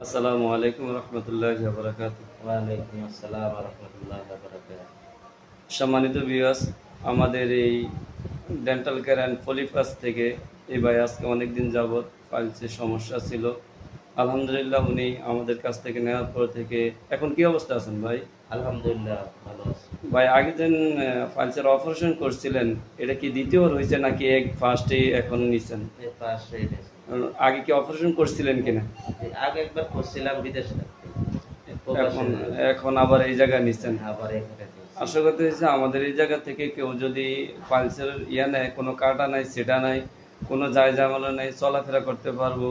আসসালামু আলাইকুম রহমতুল্লাহি ওয়া বারাকাতুহু। ওয়ালাইকুম আসসালাম ওয়া রাহমাতুল্লাহি ওয়া বারাকাতুহু। সম্মানিত ভিউয়ার্স, আমাদের এই ডেন্টাল কেয়ার অ্যান্ড পলিপাস থেকে এই ভাই আজকে অনেকদিন যাবৎ ফাইলসের সমস্যা ছিল। আলহামদুলিল্লাহ উনি আমাদের কাছ থেকে নেওয়ার পর থেকে এখন কি অবস্থা আছেন ভাই? আলহামদুলিল্লাহ ভালো আছি। ভাই আগে যেন ফাইলসের অপারেশন করছিলেন, এটা কি দ্বিতীয়বার হয়েছে নাকি এক ফার্স্টেই এখন নিছেন? এই পাশে এনেছি। আগে কি অপারেশন করছিলেন কিনা? আগে একবার করছিলাম বিদেশে থাকতে। এখন এখন আবার এই জায়গায় নিছেন। আবার এখানে দিয়েছি। আশা করতে হচ্ছে আমাদের এই জায়গা থেকে কেউ যদি পালসের নেয়, কোনো কাটা নাই, সেটা নাই, কোনো যায় ঝামেলা নাই, চলাফেরা করতে পারবো,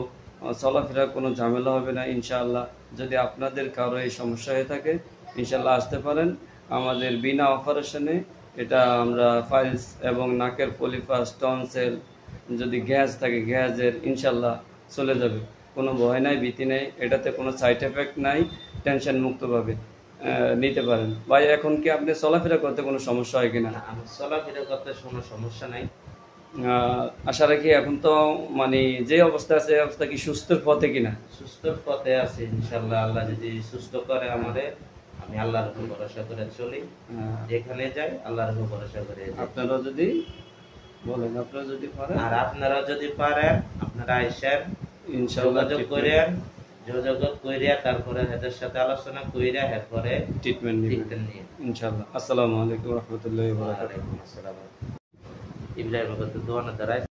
চলাফেরা কোনো ঝামেলা হবে না ইনশাআল্লাহ। যদি আপনাদের কারো এই সমস্যা হয়ে থাকে ইনশাআল্লাহ আসতে পারেন আমাদের বিনা অপারেশনে। এটা আমরা ফাইলস এবং নাকের পলিপাস, টনসেল, যদি গ্যাস থাকে গ্যাসের ইনশাআল্লাহ চলে যাবে। কোনো ভয় নাই, ভীতি নেই, এটাতে কোনো সাইড এফেক্ট নাই, টেনশন মুক্তভাবে নিতে পারেন। ভাই এখন কি আপনি চলাফেরা করতে কোনো সমস্যা হয় কিনা? না, আমার চলাফেরা করতে কোনো সমস্যা নাই। আশা রাখি এখন তো মানে যে অবস্থা আছে এই অবস্থা কি সুস্থর পথে কিনা? সুস্থ পথে আছি ইনশাআল্লাহ। আল্লাহ যদি সুস্থ করে আমারে, আমি আল্লাহর উপর ভরসা করে চলি। যেখানে যাই আল্লাহর উপর ভরসা করে যাই। আপনারা যদি বলেন, আপনারা যদি পারেন আর আপনারা যদি পারেন আপনারা আইসেন, ইনশাআল্লাহ যোগাযোগ করেন, যোগাযোগ কইরা তারপরে এদের সাথে আলোচনা কইরা এরপরে ট্রিটমেন্ট নেবেন নিয়ে। ইনশাআল্লাহ। আসসালামু আলাইকুম রহমতুল্লাহি ওয়া বারাকাতুহু। ওয়ালাইকুম আসসালাম। ইব্রাহিমের কত দোয়া না দাঁড়ায়।